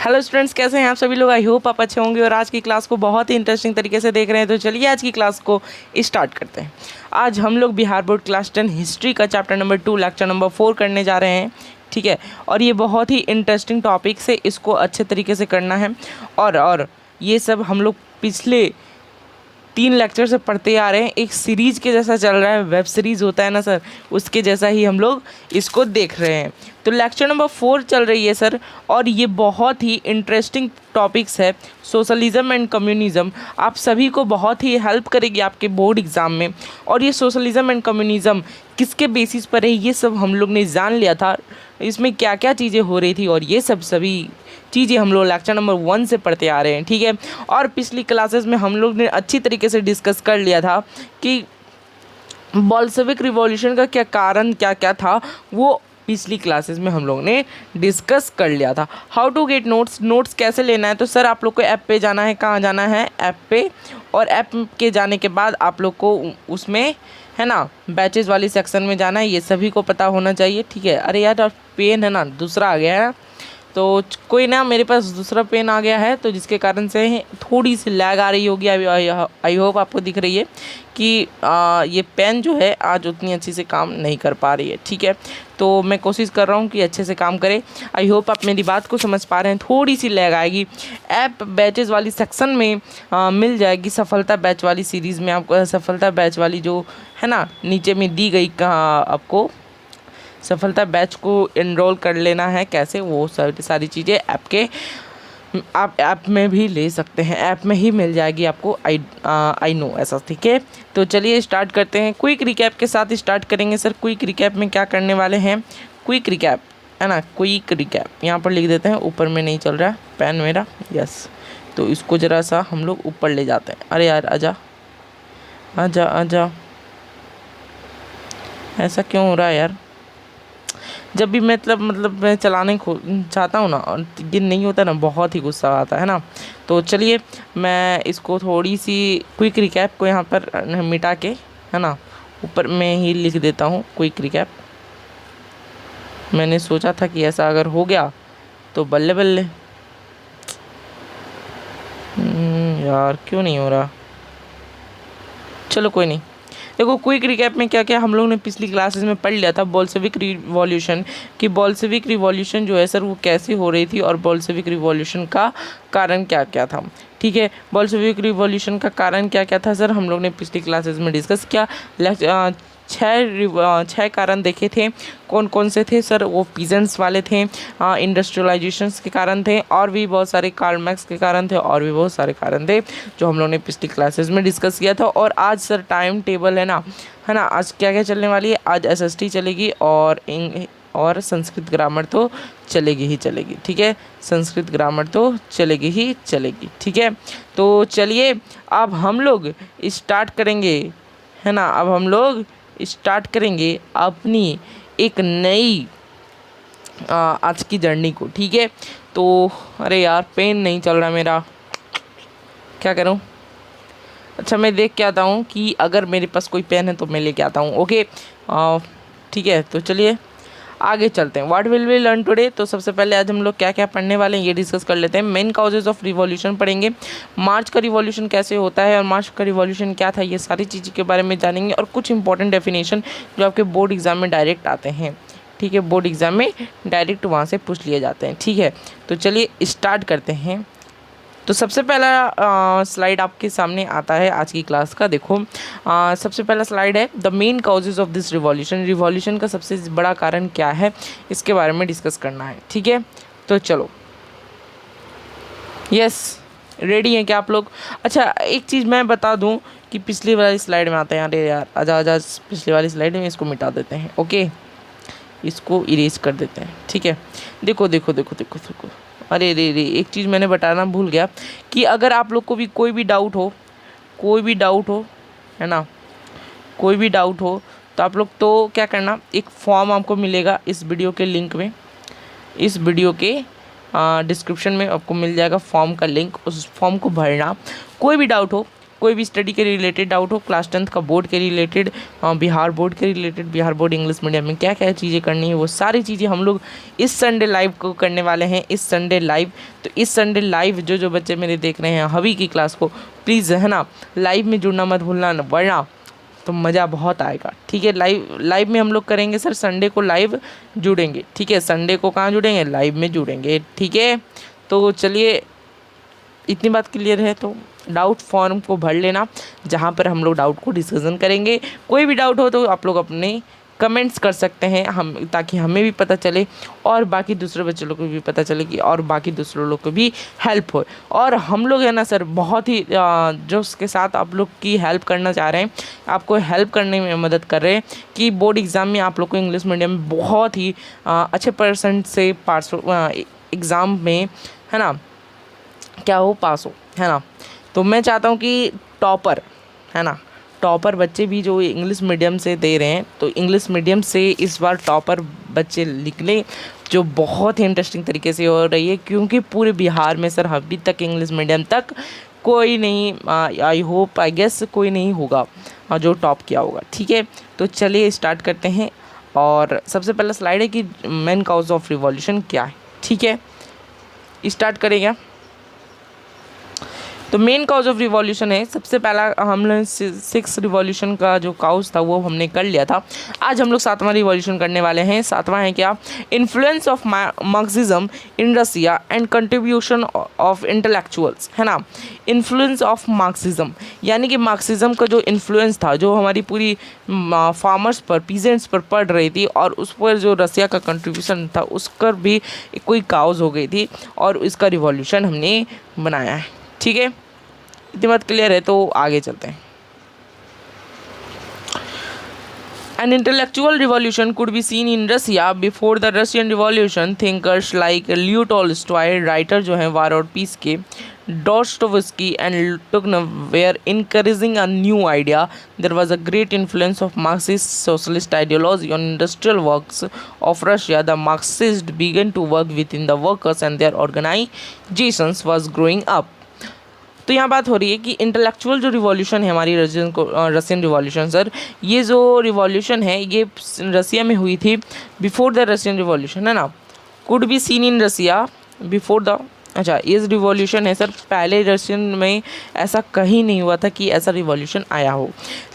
Hello students, कैसे हैं आप सभी लोग। आई होप आप अच्छे होंगे और आज की क्लास को बहुत ही इंटरेस्टिंग तरीके से देख रहे हैं। तो चलिए आज की क्लास को स्टार्ट करते हैं। आज हम लोग बिहार बोर्ड क्लास 10 हिस्ट्री का चैप्टर नंबर 2 लेक्चर नंबर 4 करने जा रहे हैं। ठीक है, और ये बहुत ही इंटरेस्टिंग टॉपिक से इसको अच्छे तरीके से करना है। और ये सब हम लोग पिछले 3 लेक्चर से पढ़ते आ रहे हैं। एक सीरीज के जैसा चल रहा है, वेब सीरीज़ होता है ना सर, उसके जैसा ही हम लोग इसको देख रहे हैं। तो लेक्चर नंबर 4 चल रही है सर, और ये बहुत ही इंटरेस्टिंग टॉपिक्स है। सोशलिज़म एंड कम्युनिज़म आप सभी को बहुत ही हेल्प करेगी आपके बोर्ड एग्ज़ाम में। और ये सोशलिज़म एंड कम्युनिज़म किसके बेसिस पर है, ये सब हम लोग ने जान लिया था। इसमें क्या क्या चीज़ें हो रही थी, और ये सभी चीज़ें हम लोग लेक्चर नंबर 1 से पढ़ते आ रहे हैं। ठीक है, और पिछली क्लासेस में हम लोग ने अच्छी तरीके से डिस्कस कर लिया था कि बोल्शेविक रिवॉल्यूशन का क्या कारण क्या क्या था, वो पिछली क्लासेस में हम लोग ने डिस्कस कर लिया था। हाउ टू गेट नोट्स कैसे लेना है, तो सर आप लोग को ऐप पे जाना है। कहाँ जाना है? ऐप पे। और ऐप के जाने के बाद आप लोग को उसमें है ना बैचेस वाली सेक्शन में जाना है। ये सभी को पता होना चाहिए। ठीक है, अरे यार पेन है ना दूसरा आ गया है, तो कोई ना, मेरे पास दूसरा पेन आ गया है, तो जिसके कारण से थोड़ी सी लैग आ रही होगी। आई होप आपको दिख रही है कि ये पेन जो है आज उतनी अच्छी से काम नहीं कर पा रही है। ठीक है, तो मैं कोशिश कर रहा हूँ कि अच्छे से काम करे। आई होप आप मेरी बात को समझ पा रहे हैं। थोड़ी सी लैग आएगी। ऐप बैचेस वाली सेक्शन में मिल जाएगी। सफलता बैच वाली सीरीज़ में आपको सफलता बैच वाली जो है ना नीचे में दी गई, आपको सफलता बैच को एनरोल कर लेना है। कैसे, वो सारी चीज़ें ऐप के आप ऐप में भी ले सकते हैं। ऐप में ही मिल जाएगी आपको। आई नो ऐसा। ठीक है, तो चलिए स्टार्ट करते हैं। क्विक रिकैप के साथ स्टार्ट करेंगे। सर क्विक रिकैप में क्या करने वाले हैं? क्विक रिकैप है ना, क्विक रिकैप यहाँ पर लिख देते हैं। ऊपर में नहीं चल रहा है पेन मेरा। यस, तो इसको ज़रा सा हम लोग ऊपर ले जाते हैं। अरे यार आजा आजा आजा, ऐसा क्यों हो रहा है यार? जब भी मतलब मैं चलाने चाहता हूँ ना, और ये नहीं होता ना, बहुत ही गुस्सा आता है ना। तो चलिए मैं इसको थोड़ी सी क्विक रिकैप को यहाँ पर मिटा के है ना ऊपर में ही लिख देता हूँ क्विक रिकैप। मैंने सोचा था कि ऐसा अगर हो गया तो बल्ले बल्ले। यार क्यों नहीं हो रहा? चलो कोई नहीं। देखो क्विक रिकैप में क्या क्या हम लोग ने पिछली क्लासेस में पढ़ लिया था। बोल्शेविक रिवॉल्यूशन कि बोल्शेविक रिवॉल्यूशन जो है सर वो कैसे हो रही थी, और बोल्शेविक रिवॉल्यूशन का कारण क्या क्या था। ठीक है, बोल्शेविक रिवॉल्यूशन का कारण क्या क्या था सर, हम लोग ने पिछली क्लासेस में डिस्कस किया। 6 कारण देखे थे। कौन कौन से थे सर? वो पीजेंट्स वाले थे, इंडस्ट्रियलाइजेशंस के कारण थे, और भी बहुत सारे कार्ल मार्क्स के कारण थे, और भी बहुत सारे कारण थे जो हम लोग ने पिछली क्लासेस में डिस्कस किया था। और आज सर टाइम टेबल है ना, आज क्या क्या चलने वाली है? आज एसएसटी चलेगी, और संस्कृत ग्रामर तो चलेगी ही चलेगी। ठीक है, संस्कृत ग्रामर तो चलेगी ही चलेगी। ठीक है, तो चलिए अब हम लोग स्टार्ट करेंगे है ना। अब हम लोग स्टार्ट करेंगे अपनी एक नई आज की जर्नी को। ठीक है, तो अरे यार पेन नहीं चल रहा मेरा, क्या करूं? अच्छा मैं देख के आता हूं कि अगर मेरे पास कोई पेन है तो मैं लेके आता हूं। ओके, ठीक है, तो चलिए आगे चलते हैं। What will we learn today? तो सबसे पहले आज हम लोग क्या क्या पढ़ने वाले हैं ये डिस्कस कर लेते हैं। मेन काउजेज ऑफ रिवॉल्यूशन पढ़ेंगे। मार्च का रिवॉल्यूशन कैसे होता है, और मार्च का रिवॉल्यूशन क्या था, ये सारी चीज़ों के बारे में जानेंगे। और कुछ इंपॉर्टेंट डेफिनेशन जो आपके बोर्ड एग्जाम में डायरेक्ट आते हैं। ठीक है, बोर्ड एग्जाम में डायरेक्ट वहाँ से पूछ लिए जाते हैं। ठीक है, तो चलिए स्टार्ट करते हैं। तो सबसे पहला स्लाइड आपके सामने आता है आज की क्लास का। देखो सबसे पहला स्लाइड है the main causes of this revolution. Revolution का सबसे बड़ा कारण क्या है, इसके बारे में डिस्कस करना है। ठीक है, तो चलो यस रेडी हैं क्या आप लोग? अच्छा एक चीज़ मैं बता दूं कि पिछली वाली स्लाइड में आते हैं। अरे यार आजा आजा, पिछली वाली स्लाइड में इसको मिटा देते हैं। ओके, इसको इरेज कर देते हैं। ठीक है, देखो देखो देखो देखो देखो, अरे रे रे एक चीज़ मैंने बताना भूल गया कि अगर आप लोग को भी कोई भी डाउट हो है ना, कोई भी डाउट हो, तो आप लोग तो क्या करना, एक फॉर्म आपको मिलेगा इस वीडियो के लिंक में, इस वीडियो के डिस्क्रिप्शन में आपको मिल जाएगा फॉर्म का लिंक। उस फॉर्म को भरना। कोई भी डाउट हो कोई भी स्टडी के रिलेटेड डाउट हो, क्लास 10th का बोर्ड के रिलेटेड, बिहार बोर्ड के related, Bihar board English medium में क्या क्या चीज़ें करनी है, वो सारी चीज़ें हम लोग इस संडे लाइव को करने वाले हैं। इस संडे लाइव, तो इस संडे लाइव जो बच्चे मेरे देख रहे हैं हवी की क्लास को, प्लीज़ है ना लाइव में जुड़ना मत भूलना, वरना तो मज़ा बहुत आएगा। ठीक है, लाइव में हम लोग करेंगे सर, संडे को लाइव जुड़ेंगे। ठीक है, संडे को कहाँ जुड़ेंगे, लाइव में जुड़ेंगे। ठीक है, तो चलिए इतनी बात क्लियर है, तो डाउट फॉर्म को भर लेना, जहाँ पर हम लोग डाउट को डिस्कशन करेंगे। कोई भी डाउट हो तो आप लोग अपने कमेंट्स कर सकते हैं, हम ताकि हमें भी पता चले और बाकी दूसरे बच्चों लोग को भी पता चले कि और बाकी दूसरे लोग को भी हेल्प हो। और हम लोग है ना सर बहुत ही जो उसके साथ आप लोग की हेल्प करना चाह रहे हैं, आपको हेल्प करने में मदद कर रहे हैं कि बोर्ड एग्ज़ाम में आप लोग को इंग्लिश मीडियम में बहुत ही अच्छे परसेंट से पास एग्ज़ाम में है ना क्या हो, पास हो, है ना। तो मैं चाहता हूँ कि टॉपर है ना, टॉपर बच्चे भी जो इंग्लिश मीडियम से दे रहे हैं, तो इंग्लिश मीडियम से इस बार टॉपर बच्चे निकले, जो बहुत ही इंटरेस्टिंग तरीके से हो रही है, क्योंकि पूरे बिहार में सर अभी तक इंग्लिश मीडियम तक कोई नहीं, आई होप आई गेस कोई नहीं होगा जो टॉप किया होगा। ठीक है, तो चलिए स्टार्ट करते हैं। और सबसे पहला स्लाइड है कि मेन कॉज ऑफ रिवॉल्यूशन क्या है। ठीक है, स्टार्ट करेंगे। तो मेन कॉज ऑफ रिवॉल्यूशन है, सबसे पहला हमने 6 रिवॉल्यूशन का जो काउज था वो हमने कर लिया था। आज हम लोग 7वां रिवॉल्यूशन करने वाले हैं। 7वां है क्या, influence of Marxism in Russia and contribution of intellectuals, है ना। इन्फ्लुएंस ऑफ मार्क्सिज्म यानी कि मार्क्सिज्म का जो इन्फ्लुएंस था, जो हमारी पूरी फार्मर्स पर, पीजेंट्स पर पड़ रही थी, और उस पर जो रसिया का कंट्रीब्यूशन था उस पर भी कोई काउज हो गई थी, और इसका रिवॉल्यूशन हमने बनाया है। ठीक है, इतनी बात क्लियर है, तो आगे चलते हैं। An intellectual revolution could be seen in Russia before the Russian Revolution. Thinkers like Leo Tolstoy, writer जो हैं वार और पीस के, Dostoevsky and Turgenev were encouraging a new idea. There was a great influence of Marxist socialist ideology on industrial works of Russia. The Marxists began to work within the workers and their organizations was growing up. तो यहाँ बात हो रही है कि intellectual जो revolution है हमारी रशियन रिवॉल्यूशन सर, ये जो रिवॉल्यूशन है ये रसिया में हुई थी बिफोर द रशियन रिवॉल्यूशन, है ना। Could be seen in Russia before the, अच्छा ये रिवॉल्यूशन है सर, पहले रशियन में ऐसा कहीं नहीं हुआ था कि ऐसा रिवॉल्यूशन आया हो।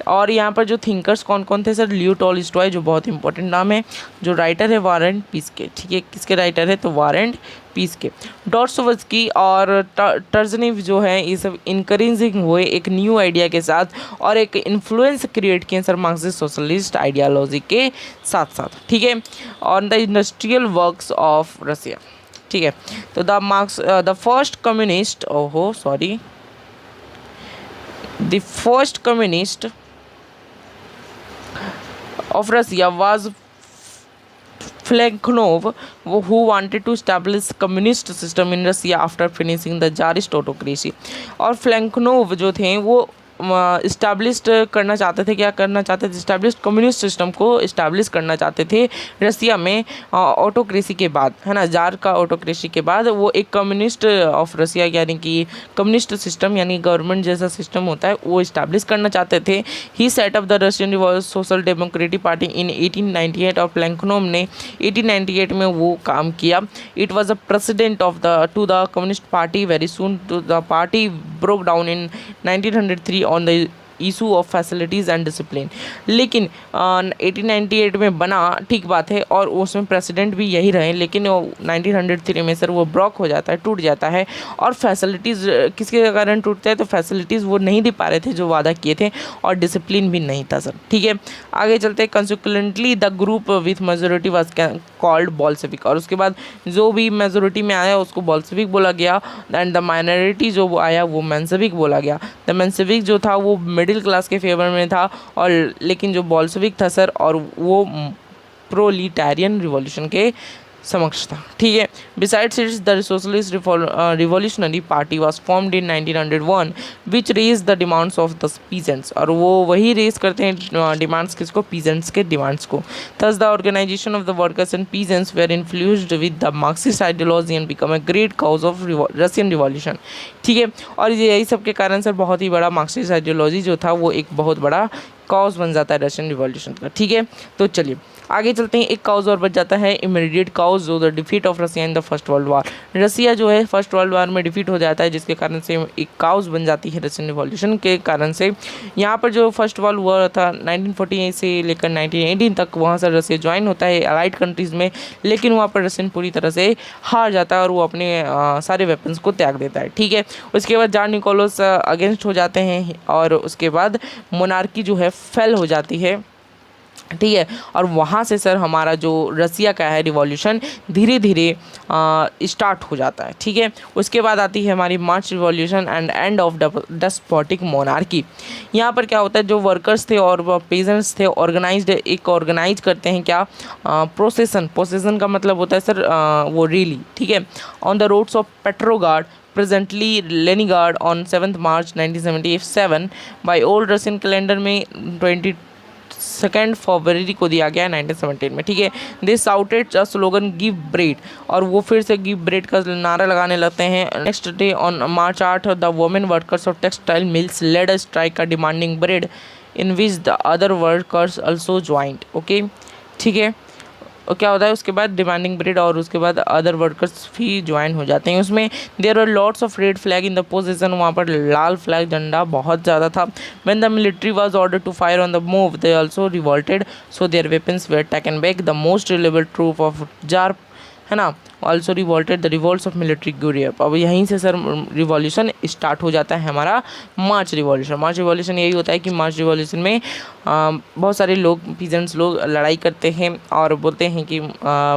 और यहाँ पर जो थिंकर्स कौन कौन थे सर, लियो टॉलस्टॉय जो बहुत इंपॉर्टेंट नाम है, जो राइटर है वार एंड पीस के। ठीक है, किसके राइटर है, तो वार एंड पीस के। डॉस्टोवस्की और टर्जनेव जो है ये सब इनकरेजिंग हुए एक न्यू आइडिया के साथ, और एक इन्फ्लुएंस क्रिएट किए सर मार्क्सिस्ट सोशलिस्ट आइडियालॉजी के साथ साथ। ठीक है, on the industrial works of Russia. ठीक है, तो the first communist, the first communist of Russia was Plekhanov, who wanted to establish communist system in Russia after finishing the Tsarist autocracy. और Plekhanov जो थे वो इस्टेब्लिश्ड करना चाहते थे, क्या करना चाहते थे, इस्टेब्लिश्ड कम्युनिस्ट सिस्टम को इस्टेब्लिश करना चाहते थे रसिया में ऑटोक्रेसी के बाद, है ना, जार का ऑटोक्रेसी के बाद। वो एक कम्युनिस्ट ऑफ रसिया यानी कि कम्युनिस्ट सिस्टम यानी गवर्नमेंट जैसा सिस्टम होता है वो इस्टेब्लिश करना चाहते थे। He set up the Russian social democratic party in 1898, और प्लैंकनोव ने 1898 में वो काम किया। It was a president of the to the communist party. Very soon to the party broke down in 1903 on the issue of facilities and discipline. लेकिन 1898 में बना, ठीक बात है, और उसमें प्रेसिडेंट भी यही रहे, लेकिन 1903 में सर वो ब्लॉक हो जाता है, टूट जाता है। और फैसिलिटीज़ किसके कारण टूटता है, तो फैसिलिटीज़ वो नहीं दे पा रहे थे जो वादा किए थे, और डिसिप्लिन भी नहीं था सर। ठीक है, आगे चलते हैं। Consequently the group with majority was called Bolshevik, और उसके बाद जो भी मेजोरिटी में आया उसको बॉल्शेविक बोला गया, एंड द माइनॉरिटी जो आया वो मेंशेविक बोला गया। द मेंशेविक जो था वो मिडिल क्लास के फेवर में था, और लेकिन जो बॉल्शेविक था सर, और वो प्रोलिटारियन रिवॉल्यूशन के समक्ष था, ठीक है। Besides it's the socialist revolutionary party was formed in 1901 which raise the demands of the peasants, और वो वही रेज करते हैं डिमांड्स किसको, पीजेंट्स के डिमांड्स को। Thus the organisation of the workers and peasants were influenced with the Marxist ideology and become a great cause of Russian revolution, ठीक है। और यही सब के कारण सर बहुत ही बड़ा मार्क्सिस्ट आइडियोलॉजी जो था वो एक बहुत बड़ा कॉज बन जाता है रशियन रिवॉल्यूशन का, ठीक है। तो चलिए आगे चलते हैं। एक काउज और बच जाता है, इमीडिएट काउज, जो the defeat of Russia in the first world war. Russia जो है फर्स्ट वर्ल्ड वार में डिफीट हो जाता है, जिसके कारण से एक काउज बन जाती है रशियन रिवॉल्यूशन के कारण से। यहाँ पर जो फर्स्ट वर्ल्ड वॉर था 1948 से लेकर 1918 तक, वहाँ से रसिया ज्वाइन होता है अलाइड कंट्रीज़ में, लेकिन वहाँ पर रशियन पूरी तरह से हार जाता है और वो अपने सारे वेपन्स को त्याग देता है, ठीक है। उसके बाद जार निकोलस अगेंस्ट हो जाते हैं और उसके बाद मोनार्की जो है फेल हो जाती है, ठीक है। और वहाँ से सर हमारा जो रसिया का है रिवॉल्यूशन धीरे धीरे स्टार्ट हो जाता है, ठीक है। उसके बाद आती है हमारी March revolution and end of despotic monarchy. यहाँ पर क्या होता है, जो वर्कर्स थे और पेजेंट्स थे ऑर्गेनाइज करते हैं क्या, प्रोसेसन का मतलब होता है सर वो रैली, ठीक है, on the roads of Petrograd presently Leningrad on 7th March 1977 by old Russian calendar में 22 फरवरी को दिया गया 1917 में, ठीक है। They shouted a slogan give bread, और वो फिर से गिव ब्रेड का नारा लगाने लगते हैं। Next day on March 8 the women workers of textile mills led a strike का demanding bread in which the other workers also joined, okay, ठीक है। और क्या होता है उसके बाद डिमांडिंग ब्रेड और उसके बाद अदर वर्कर्स भी ज्वाइन हो जाते हैं उसमें। There are lots of red flag in the position, वहाँ पर लाल फ्लैग झंडा बहुत ज़्यादा था। When the military was order to fire on the move they also revolted so their weapons were taken back. The most reliable troop of czar, है ना, also revolted the revolts of military group. अब यहीं से sir revolution start हो जाता है हमारा मार्च revolution. मार्च revolution यही होता है कि मार्च रिवॉल्यूशन में बहुत सारे लोग पीजेंट्स लोग लड़ाई करते हैं और बोलते हैं कि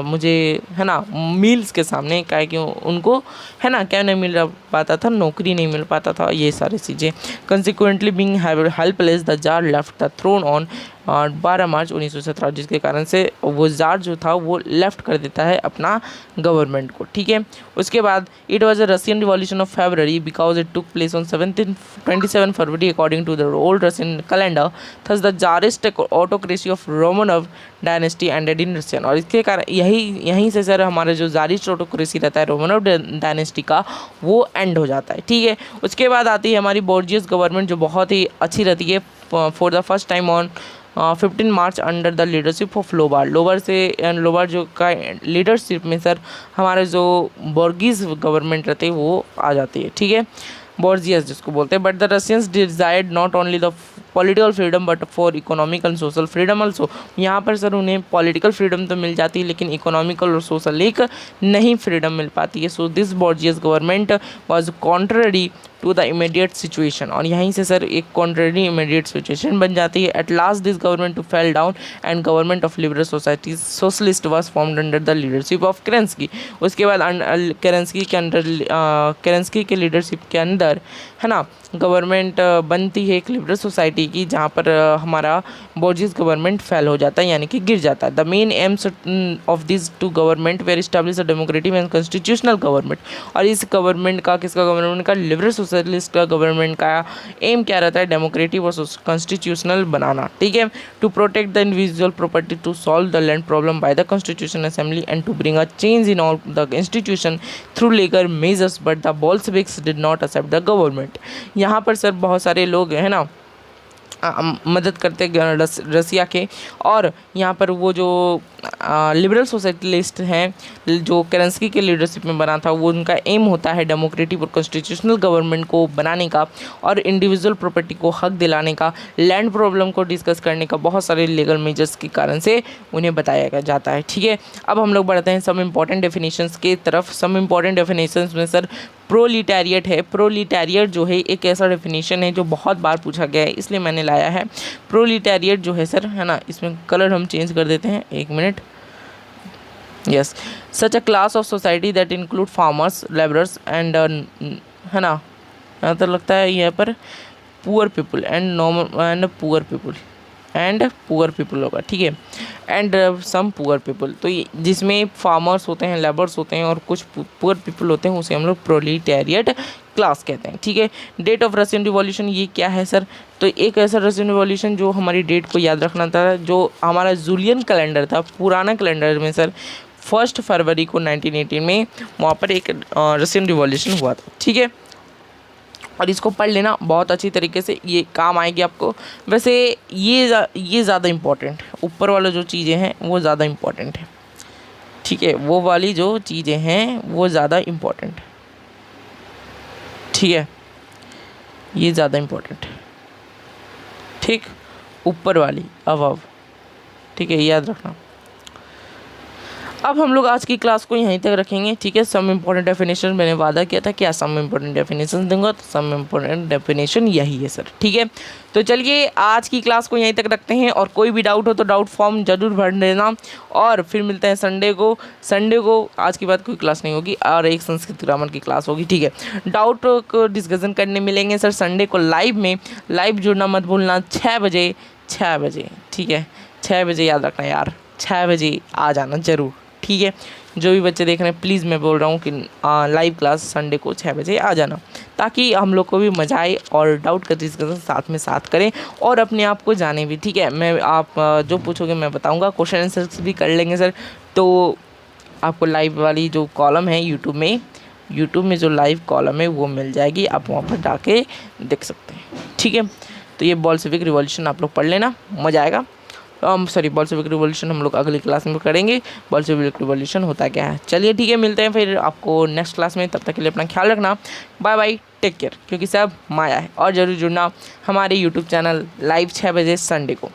मुझे, है ना, मील्स के सामने क्या है कि उनको, है ना, क्या नहीं मिल पाता था, नौकरी नहीं मिल पाता था, ये सारी चीज़ें। Consequently being helpless the tsar left the throne on 12 March 1917, जिसके कारण से वो जार जो था वो लेफ्ट कर देता है अपना गवर्नमेंट को, ठीक है। उसके बाद it was a Russian revolution of February because it took place on 27 February according to the old Russian calendar. Thus the czarist autocracy of Romanov dynasty ended in Russian, और इसके कारण यहीं से सर हमारा जो जारिस्ट ऑटोक्रेसी रहता है Romanov dynasty का वो एंड हो जाता है, ठीक है। उसके बाद आती है हमारी बोर्जियस गवर्नमेंट जो बहुत ही अच्छी रहती है for the first time on 15 March under the leadership of lobar. Lobar जो का लीडरशिप में सर हमारे जो बोर्गीज गवर्नमेंट रहते हैं वो आ जाती है, ठीक है, बोर्जियस जिसको बोलते हैं। But the Russians desired not only the political freedom but for economical and social freedom also. यहाँ पर सर उन्हें पॉलिटिकल फ्रीडम तो मिल जाती है लेकिन इकोनॉमिकल और सोशल एक नहीं फ्रीडम मिल पाती है। So this bourgeois government was contrary to the immediate situation, और यहीं से सर एक कॉन्ट्ररी इमीडिएट सिचुएशन बन जाती है। At last this government to fell down and government of liberal society socialist was formed under the leadership of Kerensky. उसके बाद केरेंस्की के लीडरशिप के अंदर, है ना, गवर्नमेंट बनती है एक लिबरल सोसाइटी की, जहाँ पर हमारा बोर्जियस गवर्नमेंट फेल हो जाता है यानी कि गिर जाता है। The main aims of this two government were establish a democratic and constitutional government, और इस गवर्नमेंट का, किसका गवर्नमेंट का, लिबरल सोशलिस्ट का गवर्नमेंट का एम क्या रहता है, डेमोक्रेटिक और कॉन्स्टिट्यूशनल बनाना, ठीक है। To protect the individual property, to solve the land problem by the constitution assembly and to bring a change in all the institution through legal measures, but the Bolsheviks did not accept the government. यहाँ पर sir बहुत सारे लोग, है ना, मदद करते रसिया के, और यहाँ पर वो जो लिबरल सोशलिस्ट हैं जो केरेंस्की के लीडरशिप में बना था, वो उनका एम होता है डेमोक्रेटिक और कॉन्स्टिट्यूशनल गवर्नमेंट को बनाने का और इंडिविजुअल प्रॉपर्टी को हक दिलाने का, लैंड प्रॉब्लम को डिस्कस करने का, बहुत सारे लीगल मेजर्स के कारण से उन्हें बताया जाता है, ठीक है। अब हम लोग बढ़ते हैं सम इम्पॉर्टेंट डेफिनेशंस के तरफ। सम इम्पॉर्टेंट डेफिनेशंस में सर प्रोलिटैरिएट है। प्रोलिटैरिएट जो है एक ऐसा डेफिनेशन है जो बहुत बार पूछा गया है, इसलिए मैंने लाया है। प्रोलिटैरिएट जो है सर, है ना, इसमें कलर हम चेंज कर देते हैं, एक minute. Yes, such a class of society that include farmers, labourers and, है ना, यहाँ तो लगता है यहाँ पर poor people and normal and poor people, and poor people होगा, ठीक है, एंड सम पुअर पीपल, तो जिसमें फार्मर्स होते हैं, लेबर्स होते हैं और कुछ पुअर पीपल होते हैं, उसे हम लोग प्रोलेटारिएट क्लास कहते हैं, ठीक है। डेट ऑफ रशियन रिवॉल्यूशन ये क्या है सर, तो एक ऐसा रशियन रिवॉल्यूशन जो हमारी डेट को याद रखना था, जो हमारा जूलियन कैलेंडर था, पुराना कैलेंडर में सर 1 फरवरी को 1918 में वहाँ पर एक रशियन रिवॉल्यूशन हुआ था, ठीक है। और इसको पढ़ लेना बहुत अच्छी तरीके से, ये काम आएगी आपको। वैसे ये ज़्यादा इम्पोर्टेंट है, ऊपर वाला जो चीज़ें हैं वो ज़्यादा इम्पोर्टेंट है, ठीक है, वो वाली जो चीज़ें हैं वो ज़्यादा इम्पोर्टेंट है, ठीक है, ये ज़्यादा इम्पोर्टेंट है, ठीक, ऊपर वाली अबव, ठीक है, याद रखना। अब हम लोग आज की क्लास को यहीं तक रखेंगे, ठीक है। सम इम्पोर्टेंट डेफिनेशन मैंने वादा किया था क्या सम इम्पोर्टेंट डेफिनेशन दूंगा, तो सम इम्पोर्टेंट डेफिनेशन यही है सर, ठीक है। तो चलिए आज की क्लास को यहीं तक रखते हैं, और कोई भी डाउट हो तो डाउट फॉर्म जरूर भर देना, और फिर मिलते हैं संडे को आज के बाद कोई क्लास नहीं होगी, और एक संस्कृत ग्रामर की क्लास होगी, ठीक है। डाउट को डिस्कशन करने मिलेंगे सर संडे को लाइव में, लाइव जुड़ना मत भूलना 6 बजे, ठीक है, 6 बजे याद रखना यार, 6 बजे आ जाना ज़रूर, ठीक है। जो भी बच्चे देख रहे हैं प्लीज़ मैं बोल रहा हूँ कि लाइव क्लास संडे को 6 बजे आ जाना, ताकि हम लोग को भी मज़ा आए और डाउट का डिस्कशन साथ करें और अपने आप को जाने भी, ठीक है। मैं आप जो पूछोगे मैं बताऊँगा, क्वेश्चन आंसर्स भी कर लेंगे सर। तो आपको लाइव वाली जो कॉलम है यूट्यूब में जो लाइव कॉलम है वो मिल जाएगी, आप वहाँ पर जाके देख सकते हैं, ठीक है। तो ये बोल्शेविक रिवॉल्यूशन आप लोग पढ़ लेना, मज़ा आएगा। बोल्शेविक रिवॉल्यूशन हम लोग अगली क्लास में करेंगे, बोल्शेविक रिवॉल्यूशन होता क्या है। चलिए ठीक है, मिलते हैं फिर आपको नेक्स्ट क्लास में, तब तक के लिए अपना ख्याल रखना, बाय बाय, टेक केयर, क्योंकि सब माया है। और ज़रूर जुड़ना हमारे यूट्यूब चैनल लाइव 6 बजे संडे को।